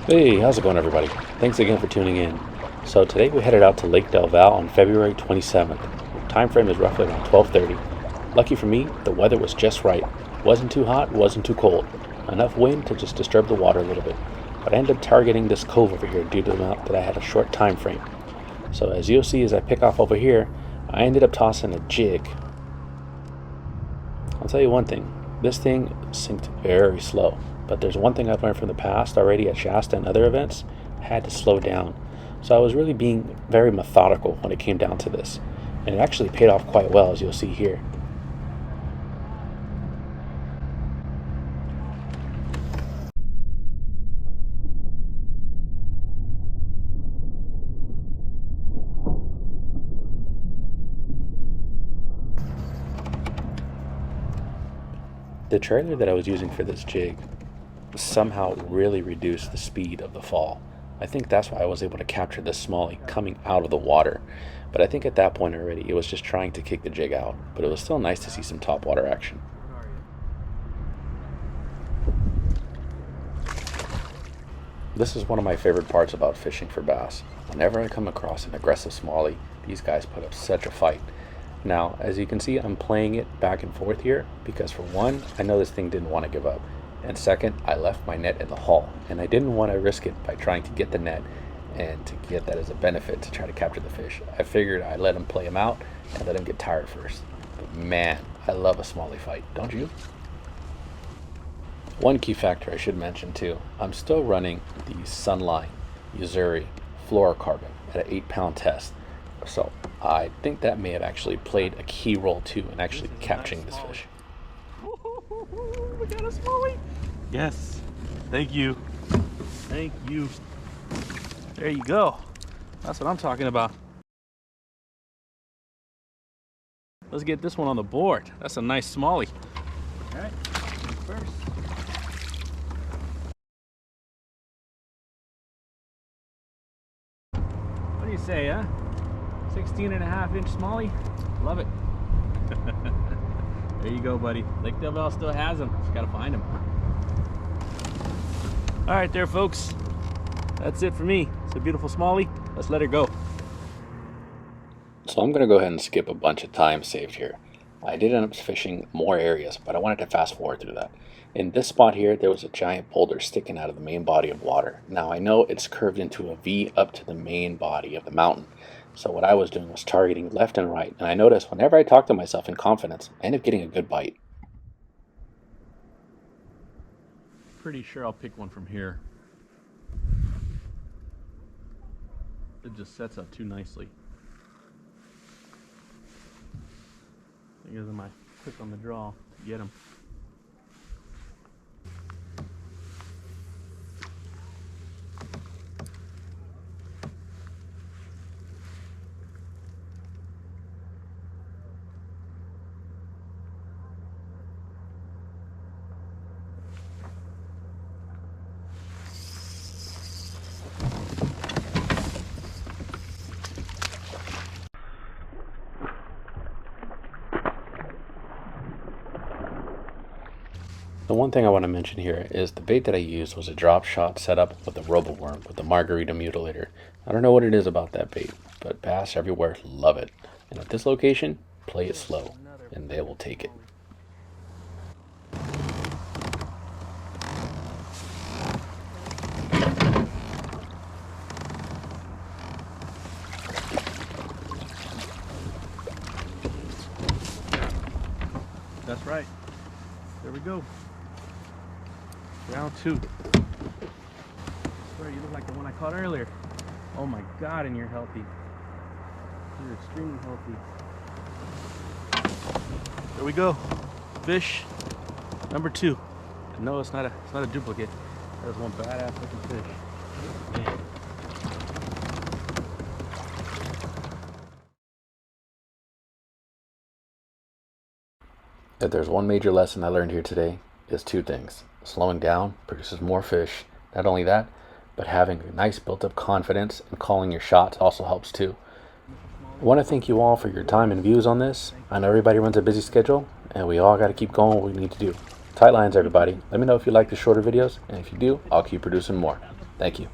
Hey, how's it going everybody? Thanks again for tuning in. So today we headed out to Lake Del Valle on February 27th. Time frame is roughly around 12:30. Lucky for me, the weather was just right. Wasn't too hot, wasn't too cold. Enough wind to just disturb the water a little bit. But I ended up targeting this cove over here due to the amount that I had a short time frame. So as you'll see as I pick off over here, I ended up tossing a jig. I'll tell you one thing, this thing sinked very slow. But there's one thing I've learned from the past already at Shasta and other events, I had to slow down. So I was really being very methodical when it came down to this. And it actually paid off quite well, as you'll see here. The trailer that I was using for this jig somehow really reduced the speed of the fall. I think that's why I was able to capture this smallie coming out of the water. But I think at that point already it was just trying to kick the jig out. But it was still nice to see some top water action. This is one of my favorite parts about fishing for bass. Whenever I come across an aggressive smallie, these guys put up such a fight. Now, as you can see, I'm playing it back and forth here because for one, I know this thing didn't want to give up. And second, I left my net in the hull, and I didn't want to risk it by trying to get the net and to get that as a benefit to try to capture the fish. I figured I'd let him play him out and let him get tired first. But man, I love a smallie fight, don't you? One key factor I should mention too, I'm still running the Sunline Usuri fluorocarbon at an 8-pound test. So I think that may have actually played a key role too in actually capturing this fish. We got a smallie. Yes. Thank you. Thank you. There you go. That's what I'm talking about. Let's get this one on the board. That's a nice smallie. All right. First. What do you say, huh? 16.5-inch smallie. Love it. There you go, buddy. Lake Del Valle still has them. Just gotta find them. All right, there, folks. That's it for me. It's a beautiful smallie. Let's let her go. So I'm going to go ahead and skip a bunch of time saved here. I did end up fishing more areas, but I wanted to fast forward through that. In this spot here, there was a giant boulder sticking out of the main body of water. Now I know it's curved into a V up to the main body of the mountain. So what I was doing was targeting left and right, and I noticed whenever I talked to myself in confidence, I ended up getting a good bite. Pretty sure I'll pick one from here. It just sets up too nicely. I guess I might click on the draw to get him. The one thing I want to mention here is the bait that I used was a drop shot setup with a roboworm with the margarita mutilator. I don't know what it is about that bait, but bass everywhere love it. And at this location, play it slow, and they will take it. That's right. There we go. Round 2. I swear you look like the one I caught earlier. Oh my God, and you're healthy. You're extremely healthy. There we go. Fish number 2. No, it's not a duplicate. That was one badass looking fish. Man. If there's one major lesson I learned here today, is 2 things. Slowing down produces more fish. Not only that, but having a nice built-up confidence and calling your shots also helps too. I want to thank you all for your time and views on this. I know everybody runs a busy schedule, and we all got to keep going what we need to do. Tight lines, everybody. Let me know if you like the shorter videos, and if you do, I'll keep producing more. Thank you.